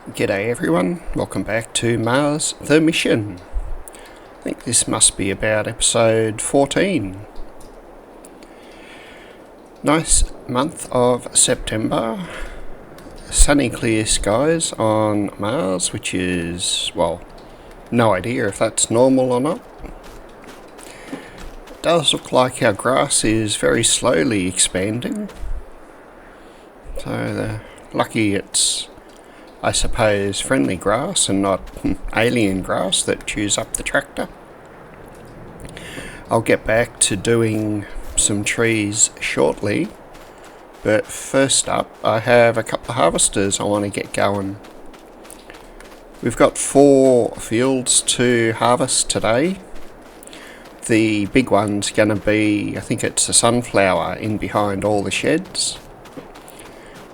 G'day everyone, welcome back to Mars the Mission. I think this must be about episode 14. Nice month of September. Sunny clear skies on Mars, which is, well, no idea if that's normal or not. It does look like our grass is very slowly expanding. So lucky it's, I suppose, friendly grass and not alien grass that chews up the tractor. I'll get back to doing some trees shortly, but first up I have a couple of harvesters I want to get going. We've got 4 fields to harvest today. The big one's going to be, I think it's a sunflower in behind all the sheds.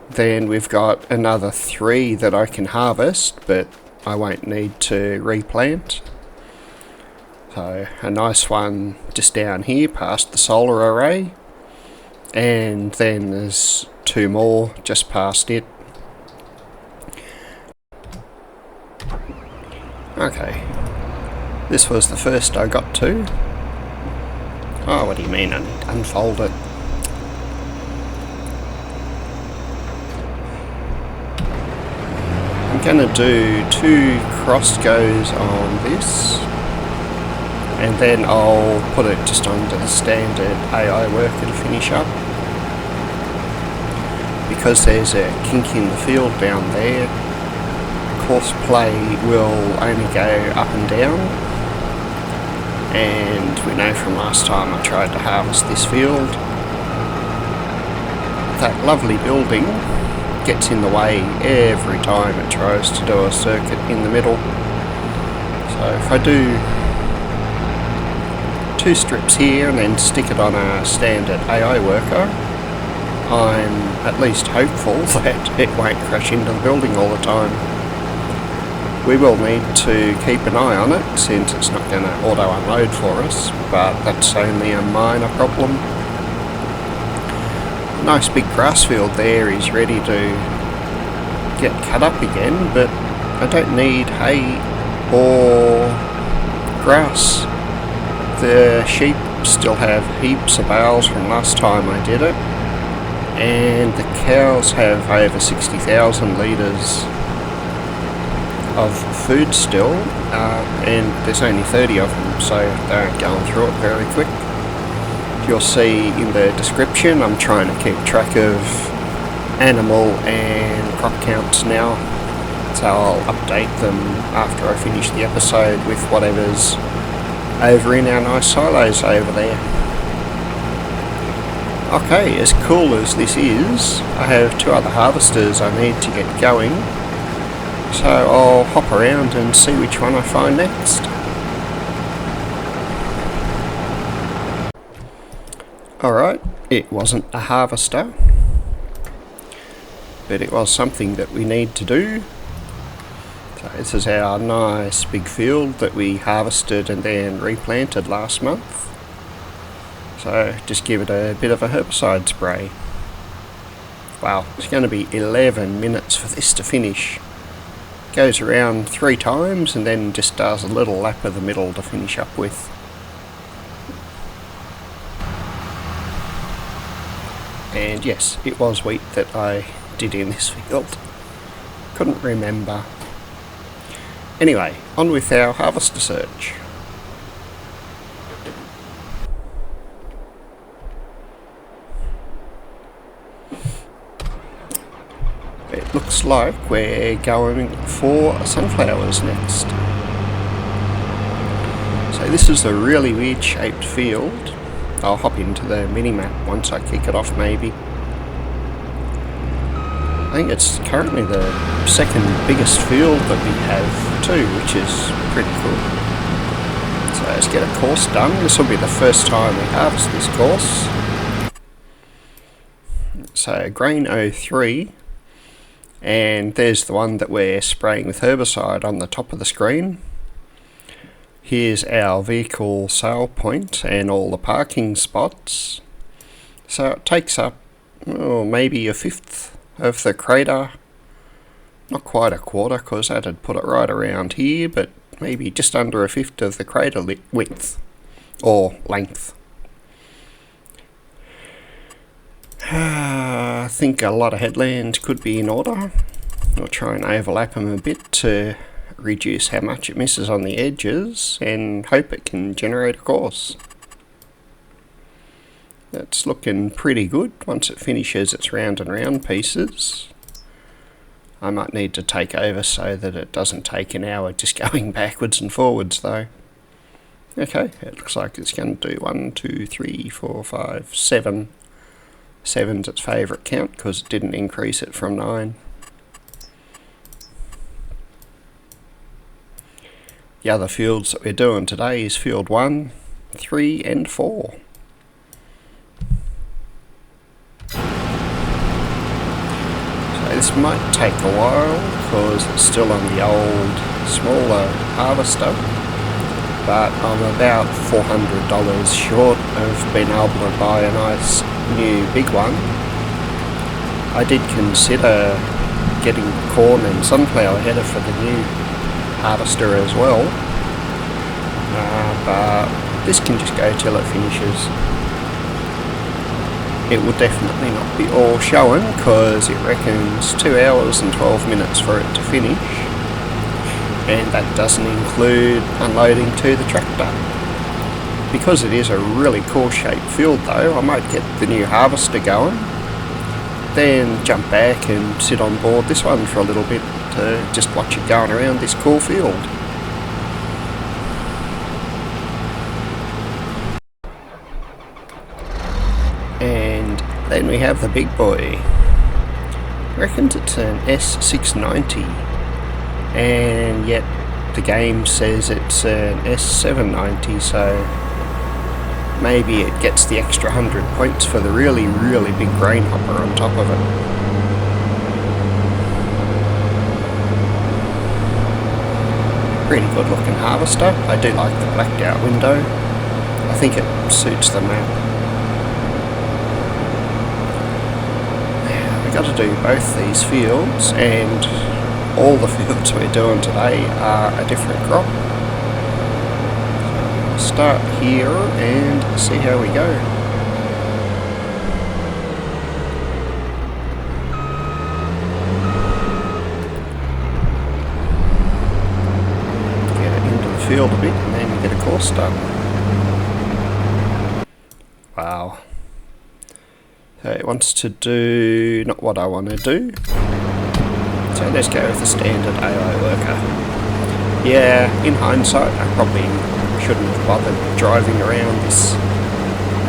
Then we've got another 3 that I can harvest, but I won't need to replant. So a nice one just down here past the solar array, and then there's 2 more just past it. Okay, this was the first I got to. Oh, what do you mean I need to unfold it? I'm going to do 2 cross goes on this, and then I'll put it just onto the standard AI worker to finish up. Because there's a kink in the field down there, course play will only go up and down, and we know from last time I tried to harvest this field, that lovely building gets in the way every time it tries to do a circuit in the middle. So if I do 2 strips here and then stick it on a standard AI worker, I'm at least hopeful that it won't crash into the building all the time. We will need to keep an eye on it since it's not going to auto unload for us, but that's only a minor problem. Nice big grass field there is ready to get cut up again, but I don't need hay or grass. The sheep still have heaps of bales from last time I did it, and the cows have over 60,000 litres of food still, and there's only 30 of them, so they aren't going through it very quick. You'll see in the description I'm trying to keep track of animal and crop counts now, so I'll update them after I finish the episode with whatever's over in our nice silos over there. Okay, as cool as this is, I have 2 other harvesters I need to get going, so I'll hop around and see which one I find next. Alright, it wasn't a harvester, but it was something that we need to do. So this is our nice big field that we harvested and then replanted last month. So just give it a bit of a herbicide spray. Wow, it's going to be 11 minutes for this to finish. Goes around 3 times and then just does a little lap of the middle to finish up with. And yes, it was wheat that I did in this field. Couldn't remember. Anyway, on with our harvester search. It looks like we're going for sunflowers next. So this is a really weird shaped field. I'll hop into the mini-map once I kick it off maybe. I think it's currently the 2nd biggest field that we have too, which is pretty cool. So let's get a course done. This will be the first time we harvest this course. So grain 03, and there's the one that we're spraying with herbicide on the top of the screen. Here's our vehicle sale point and all the parking spots. So it takes up maybe 1/5 of the crater not quite a quarter, because that'd put it right around here, but maybe just under a fifth of the crater width, or length. I think a lot of headlands could be in order. I'll try and overlap them a bit to reduce how much it misses on the edges, and hope it can generate a course. That's looking pretty good once it finishes its round and round pieces. I might need to take over so that it doesn't take an hour just going backwards and forwards though. Okay, it looks like it's going to do 1, 2, 3, 4, 5, 7. 7's its favourite count because it didn't increase it from 9. The other fields that we're doing today is field 1, 3 and 4. This might take a while because it's still on the old smaller harvester, but I'm about $400 short of being able to buy a nice new big one. I did consider getting corn and sunflower header for the new harvester as well, but this can just go till it finishes. It will definitely not be all showing because it reckons 2 hours and 12 minutes for it to finish, and that doesn't include unloading to the tractor. Because it is a really cool shaped field though, I might get the new harvester going, then jump back and sit on board this one for a little bit to just watch it going around this cool field. And then we have the big boy. Reckons it's an S690, and yet the game says it's an S790, so maybe it gets the extra 100 points for the really big grain hopper on top of it. Pretty good looking harvester. I do like the blacked out window. I think it suits the map. Got to do both these fields, and all the fields we're doing today are a different crop. So I'll start here and see how we go. Get it into the field a bit and then get a course done. Wow. So it wants to do not what I want to do, so let's go with the standard AI worker. Yeah, in hindsight I probably shouldn't have bothered driving around this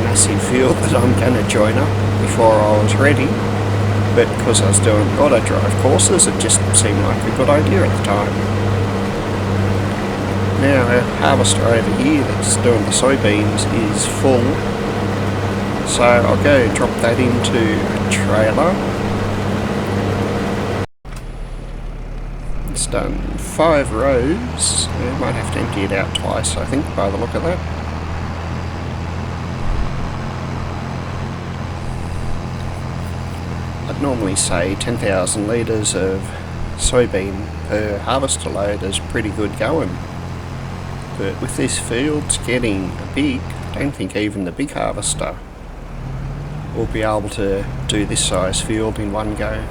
massive field that I'm going to join up before I was ready, but because I was doing auto drive courses it just seemed like a good idea at the time. Now our harvester over here that's doing the soybeans is full, so I'll go drop that into a trailer. It's done 5 rows. I might have to empty it out twice, I think, by the look of that. I'd normally say 10,000 litres of soybean per harvester load is pretty good going. But with this field getting big, I don't think even the big harvester will be able to do this size field in one go.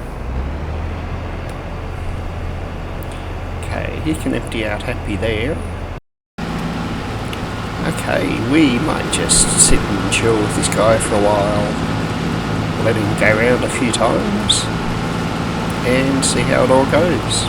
Okay, he can empty out happy there. Okay, we might just sit and chill with this guy for a while, let him go around a few times and see how it all goes.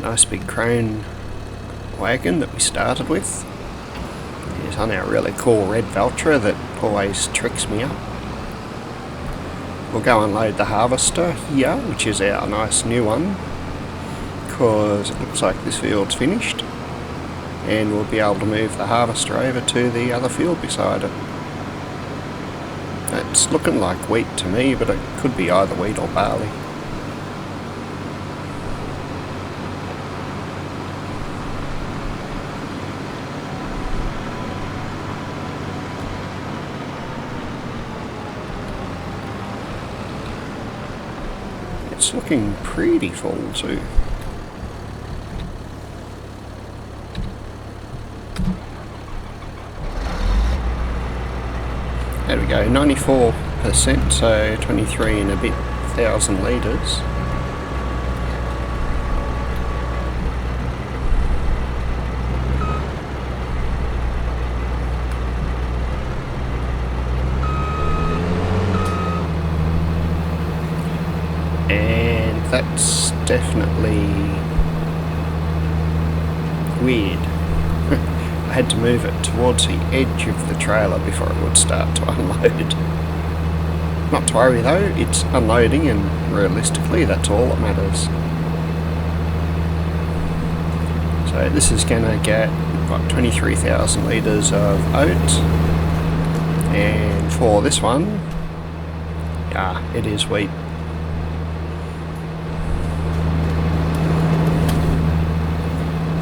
nice big crane wagon that we started with. It's on our really cool red Valtra that always tricks me up. We'll go unload the harvester here, which is our nice new one, because it looks like this field's finished, and we'll be able to move the harvester over to the other field beside it. It's looking like wheat to me, but it could be either wheat or barley. It's looking pretty full too. There we go, 94%, so 23 and a bit thousand litres. And that's definitely weird. I had to move it towards the edge of the trailer before it would start to unload. Not to worry though, it's unloading, and realistically that's all that matters. So this is going to get about 23,000 litres of oats, and for this one, yeah, it is wheat.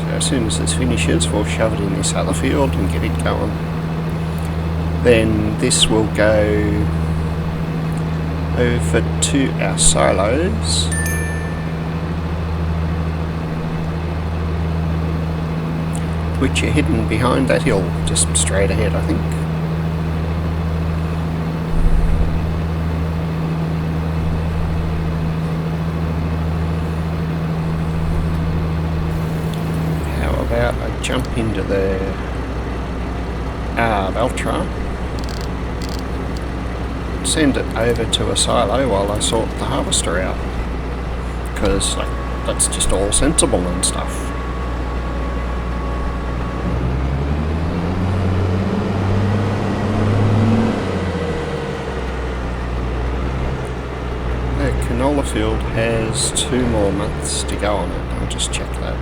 As soon as this finishes, we'll shove it in this other field and get it going. Then this will go over to our silos, which are hidden behind that hill, just straight ahead, I think. I jump into the Valtra, send it over to a silo while I sort the harvester out, because that's just all sensible and stuff. The canola field has 2 more months to go on it. I'll just check that.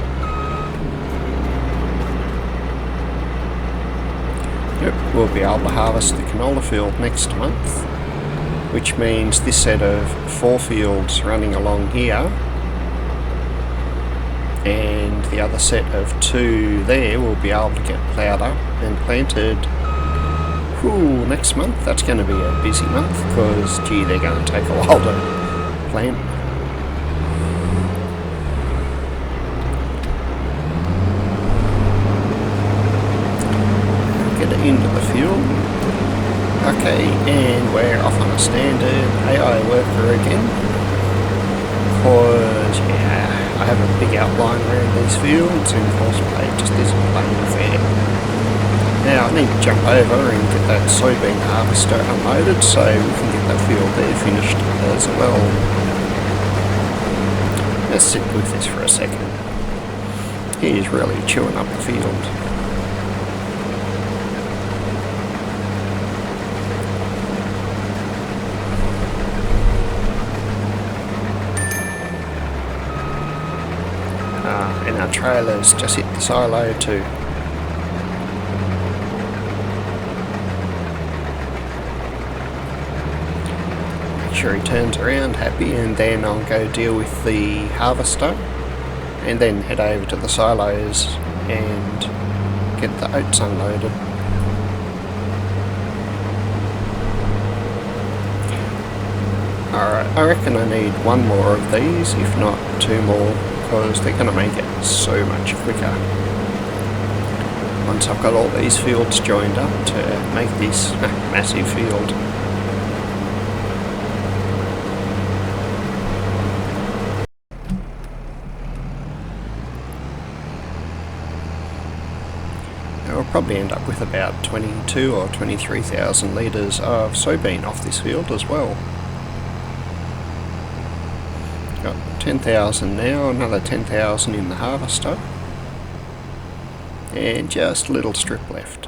Yep, we'll be able to harvest the canola field next month, which means this set of 4 fields running along here and the other set of 2 there will be able to get ploughed up and planted. Ooh, next month. That's going to be a busy month because, gee, they're going to take a while to plant. Into the field. Okay, and we're off on a standard AI worker again, because yeah, I have a big outline around these fields and horseplay just isn't playing fair. Now I need to jump over and get that soybean harvester unloaded so we can get that field there finished as well. Let's sit with this for a second. He's really chewing up the field. And our trailer's just hit the silo too. Make sure he turns around happy, and then I'll go deal with the harvester and then head over to the silos and get the oats unloaded. Alright, I reckon I need 1 more of these, if not 2 more, because they're going to make it so much quicker once I've got all these fields joined up to make this massive field. I'll probably end up with about 22 or 23,000 litres of soybean off this field as well. got 10,000 now, another 10,000 in the harvester, and just a little strip left.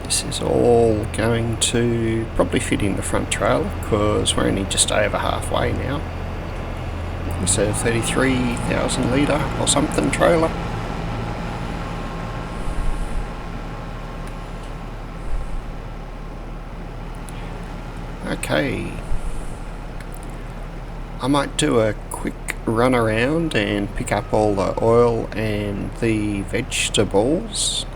This is all going to probably fit in the front trailer because we're only just over halfway now. It's a 33,000 litre or something trailer. Okay, I might do a quick run around and pick up all the oil and the vegetables.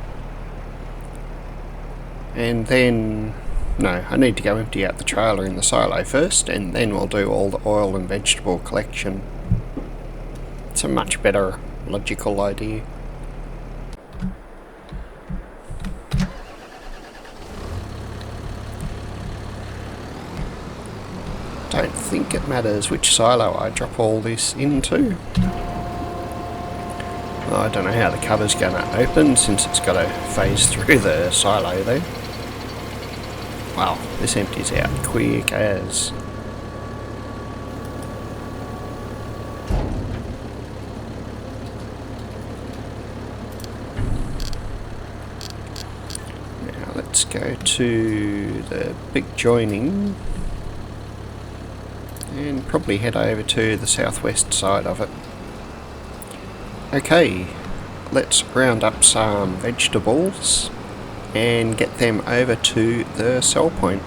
And then, no, I need to go empty out the trailer in the silo first, and then we'll do all the oil and vegetable collection. It's a much better logical idea. Don't think it matters which silo I drop all this into. I don't know how the cover's going to open since it's got to phase through the silo there. Wow, this empties out quick as. Now let's go to the big joining and probably head over to the southwest side of it. Okay, let's round up some vegetables and get them over to the sell point.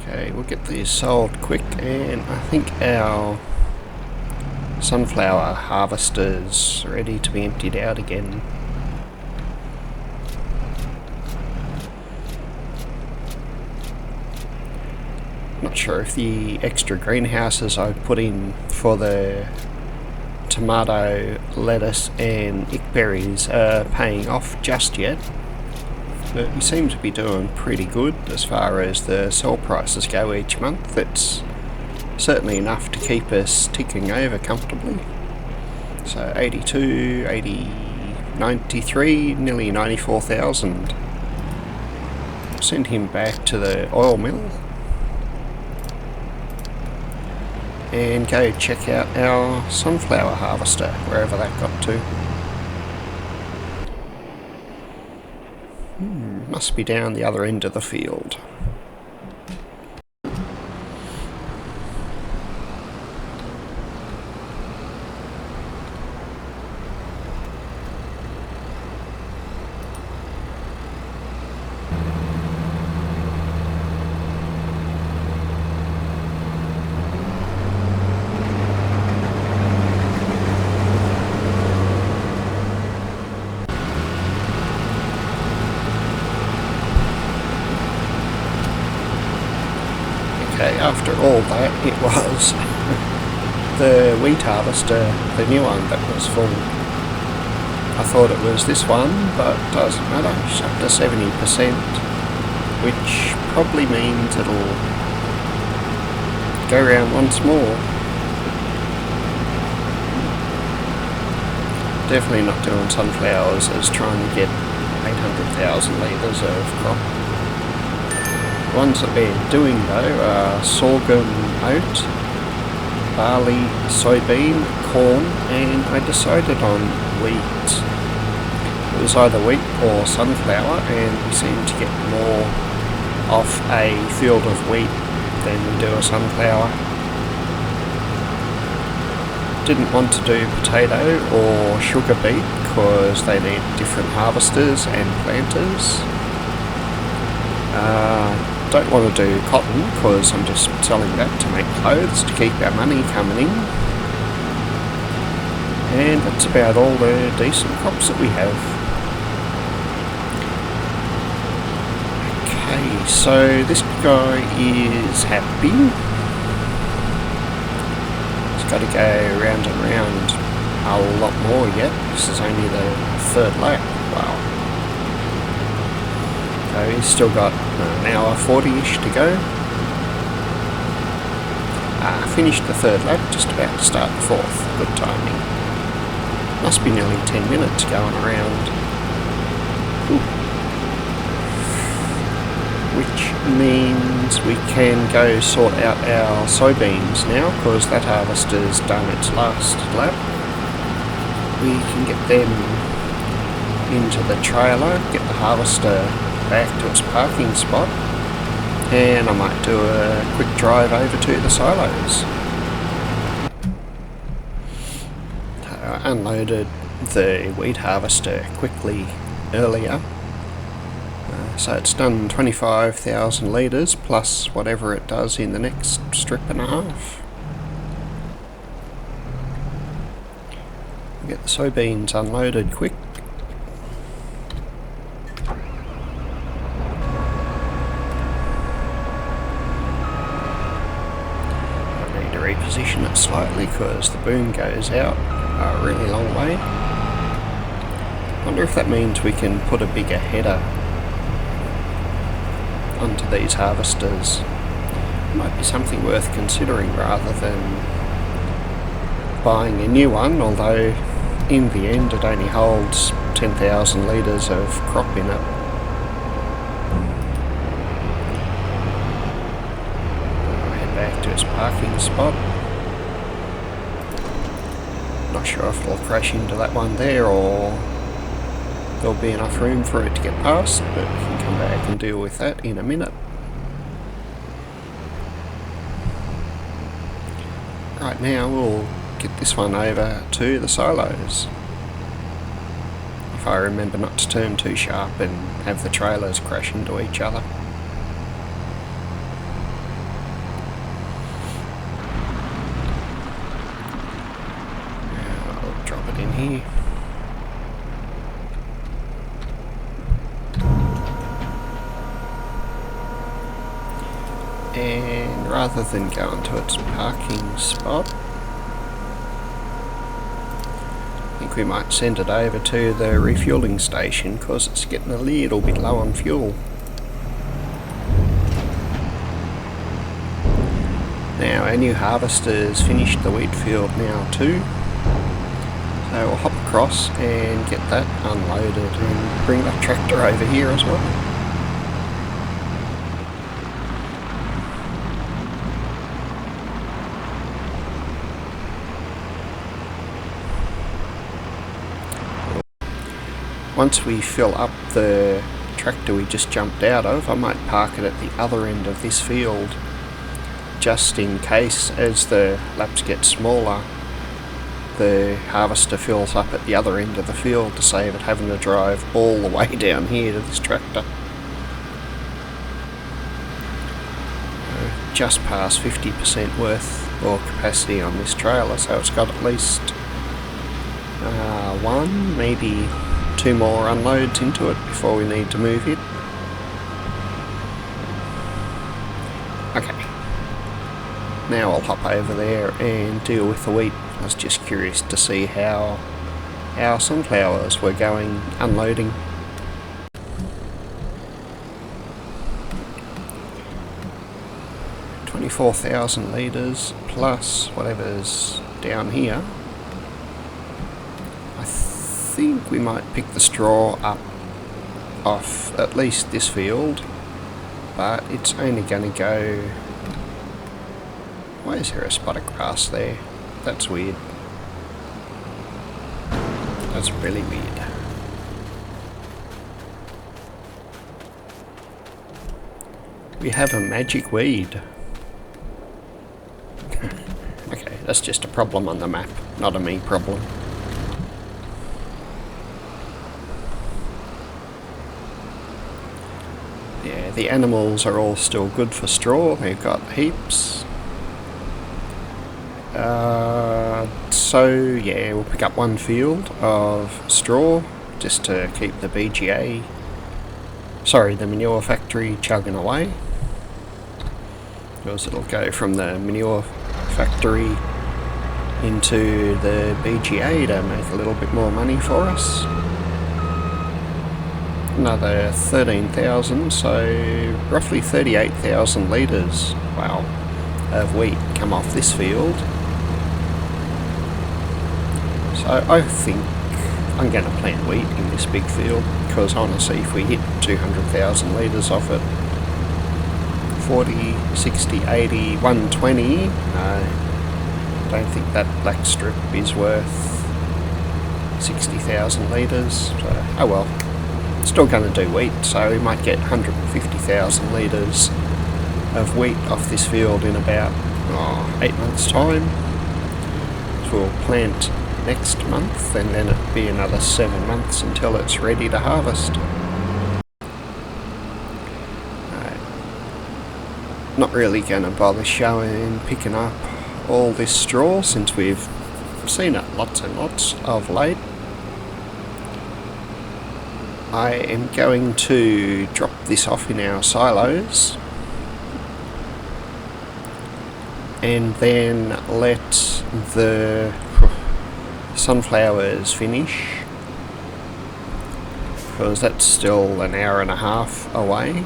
Okay, we'll get these sold quick, and I think our sunflower harvester's ready to be emptied out again. Not sure if the extra greenhouses I put in for the tomato, lettuce and ickberries are paying off just yet. But we seem to be doing pretty good as far as the sell prices go each month. It's certainly enough to keep us ticking over comfortably. So 82, 80, 93, nearly 94,000. Send him back to the oil mill and go check out our sunflower harvester, wherever that got to. Must be down the other end of the field. Okay, after all that, it was the wheat harvester, the new one, that was full. I thought it was this one, but doesn't matter. It's up to 70%, which probably means it'll go round once more. Definitely not doing sunflowers as trying to get 800,000 litres of crop. Ones that we're doing though are sorghum, oat, barley, soybean, corn, and I decided on wheat. It was either wheat or sunflower, and we seem to get more off a field of wheat then we do a sunflower. Didn't want to do potato or sugar beet because they need different harvesters and planters. Don't want to do cotton because I'm just selling that to make clothes to keep our money coming in. And that's about all the decent crops that we have. Okay, so this guy is happy. He's got to go round and round a lot more yet. This is only the third lap. Wow. So he's still got an hour 40-ish to go. Finished the third lap, just about to start the fourth. Good timing. Must be nearly 10 minutes going around. Ooh. Which means we can go sort out our soybeans now, because that harvester's done its last lap. We can get them into the trailer, get the harvester back to its parking spot, and I might do a quick drive over to the silos. I unloaded the wheat harvester quickly earlier, so it's done 25,000 litres plus whatever it does in the next strip and a half. Get the soybeans unloaded quick. I need to reposition it slightly because the boom goes out a really long way. Wonder if that means we can put a bigger header onto these harvesters. Might be something worth considering rather than buying a new one, although in the end it only holds 10,000 litres of crop in it. I'll head back to its parking spot. Not sure if it'll crash into that one there or there'll be enough room for it to get past, but we can come back and deal with that in a minute. Right now we'll get this one over to the silos. If I remember not to turn too sharp and have the trailers crash into each other. I'll drop it in here. And rather than going to its parking spot, I think we might send it over to the refueling station because it's getting a little bit low on fuel. Now our new harvester's finished the wheat field now too, so we'll hop across and get that unloaded and bring that tractor over here as well. Once we fill up the tractor we just jumped out of, I might park it at the other end of this field, just in case as the laps get smaller, the harvester fills up at the other end of the field to save it having to drive all the way down here to this tractor. Just past 50% worth or capacity on this trailer, so it's got at least one, maybe 2 more unloads into it before we need to move it. Okay, now I'll hop over there and deal with the wheat. I was just curious to see how our sunflowers were going unloading. $24,000 litres plus whatever's down here. I think we might pick the straw up off at least this field, but it's only going to go... Why is there a spot of grass there? That's weird. That's really weird. We have a magic weed. that's just a problem on the map, not a me problem. Yeah, the animals are all still good for straw. They've got heaps. So yeah, we'll pick up one field of straw just to keep the the manure factory chugging away. Because it'll go from the manure factory into the BGA to make a little bit more money for us. Another 13,000, so roughly 38,000 litres, wow, of wheat come off this field. So I think I'm going to plant wheat in this big field, because I want to see if we hit 200,000 litres off it. 40, 60, 80, 120, I don't think that black strip is worth 60,000 litres, so oh well. Still going to do wheat, so we might get 150,000 litres of wheat off this field in about 8 months' time. So we'll plant next month, and then it'll be another 7 months until it's ready to harvest. Not really going to bother picking up all this straw, since we've seen it lots and lots of late. I am going to drop this off in our silos and then let the sunflowers finish, because that's still an hour and a half away.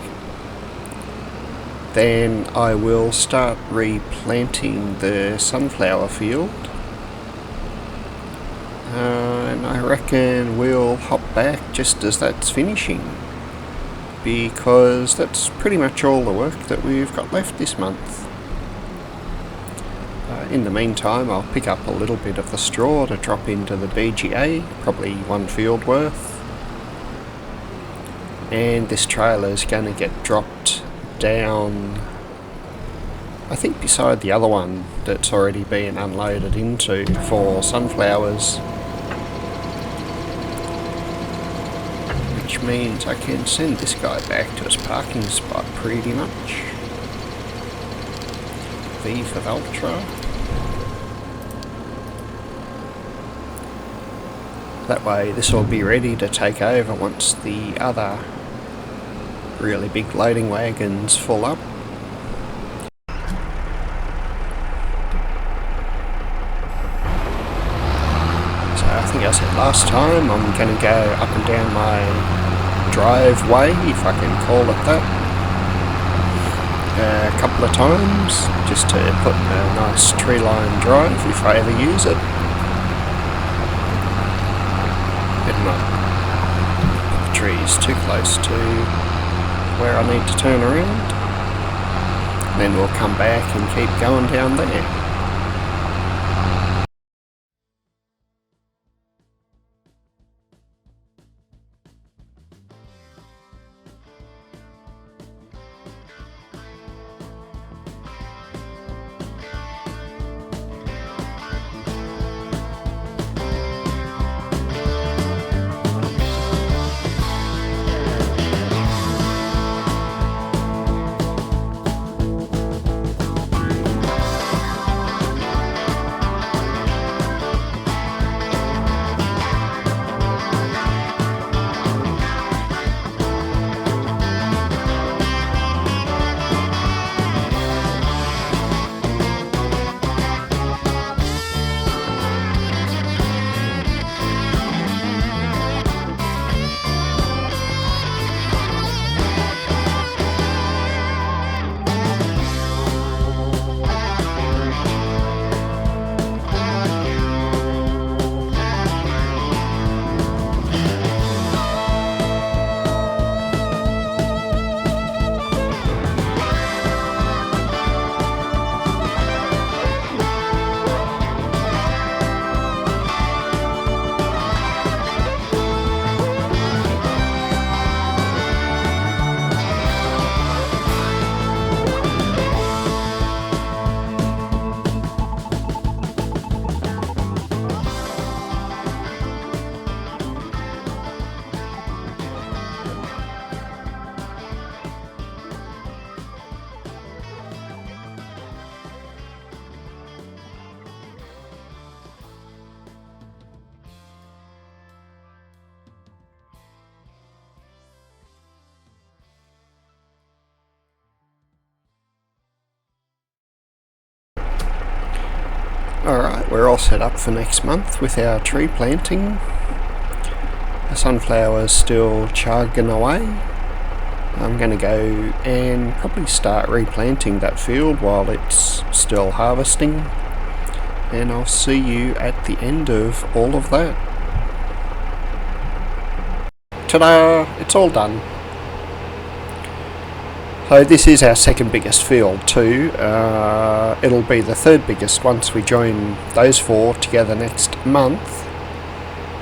Then I will start replanting the sunflower field, and I reckon we'll hop back just as that's finishing, because that's pretty much all the work that we've got left this month. In the meantime, I'll pick up a little bit of the straw to drop into the BGA, probably one field worth, and this trailer is going to get dropped down, I think beside the other one that's already been unloaded into for sunflowers, which means I can send this guy back to his parking spot pretty much. V for Ultra. That way this will be ready to take over once the other really big loading wagons full up. So I think I said last time, I'm going to go up and down my driveway, if I can call it that, a couple of times, just to put a nice tree line drive if I ever use it. Better not put the trees too close to where I need to turn around. Then we'll come back and keep going down there. Alright, we're all set up for next month with our tree planting. The sunflower's still chugging away. I'm going to go and probably start replanting that field while it's still harvesting. And I'll see you at the end of all of that. Ta-da! It's all done. So this is our second biggest field too. It'll be the third biggest once we join those four together next month.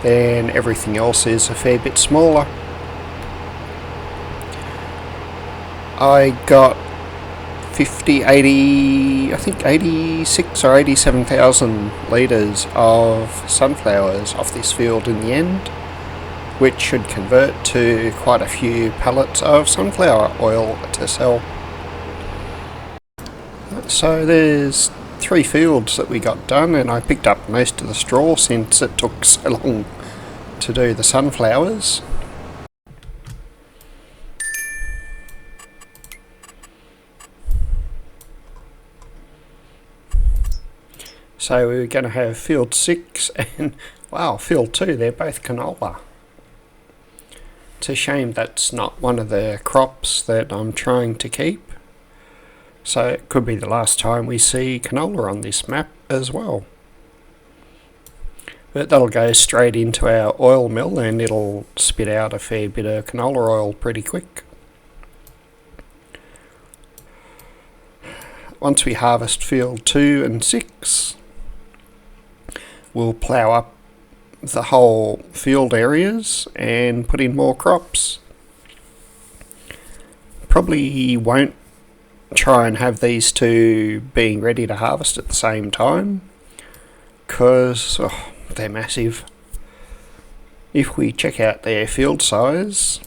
Then everything else is a fair bit smaller. I got 86 or 87,000 litres of sunflowers off this field in the end, which should convert to quite a few pallets of sunflower oil to sell. So there's 3 fields that we got done, and I picked up most of the straw since it took so long to do the sunflowers. So we're going to have field 6 and wow, field 2, they're both canola. It's a shame that's not one of the crops that I'm trying to keep. So it could be the last time we see canola on this map as well. But that'll go straight into our oil mill and it'll spit out a fair bit of canola oil pretty quick. Once we harvest field 2 and 6, we'll plough up the whole field areas and put in more crops. Probably won't try and have these two being ready to harvest at the same time because they're massive. If we check out their field size,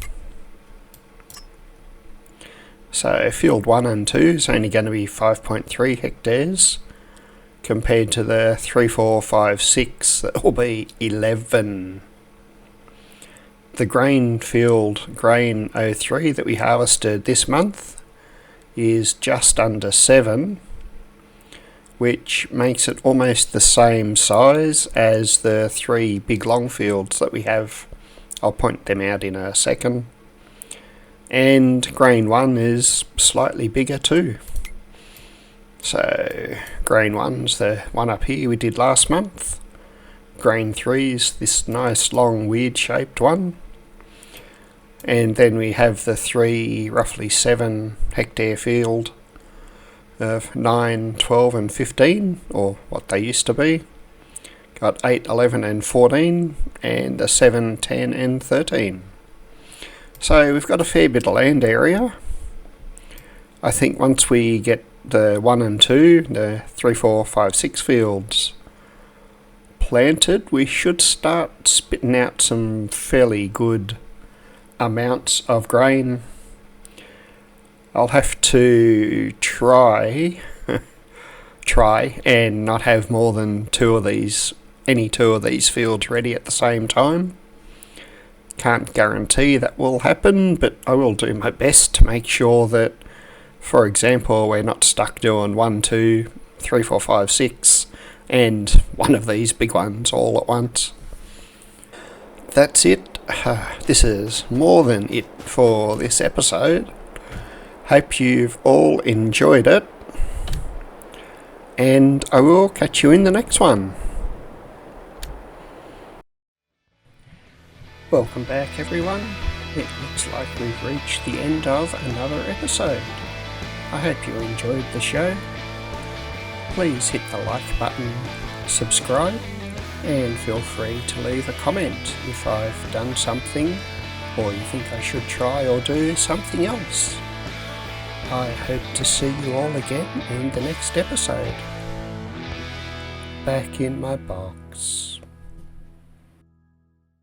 so field 1 and 2 is only going to be 5.3 hectares compared to the 3, 4, 5, 6 that will be 11. The grain field, grain 03 that we harvested this month is just under 7, which makes it almost the same size as the 3 big long fields that we have. I'll point them out in a second. And grain 1 is slightly bigger too. So grain 1's the one up here we did last month. Grain 3's this nice long weird shaped one. And then we have the 3 roughly 7 hectare field of 9, 12 and 15, or what they used to be. Got 8, 11 and 14 and the 7, 10 and 13. So we've got a fair bit of land area. I think once we get the 1 and 2, the 3, 4, 5, 6 fields planted, we should start spitting out some fairly good amounts of grain. I'll have to try and not have more than any two of these fields ready at the same time. Can't guarantee that will happen, but I will do my best to make sure that, for example, we're not stuck doing 1, 2, 3, 4, 5, 6 and one of these big ones all at once. That's it. This is more than it for this episode. Hope you've all enjoyed it, and I will catch you in the next one. Welcome back everyone. It looks like we've reached the end of another episode. I hope you enjoyed the show. Please hit the like button, subscribe, and feel free to leave a comment if I've done something or you think I should try or do something else. I hope to see you all again in the next episode. Back in my box.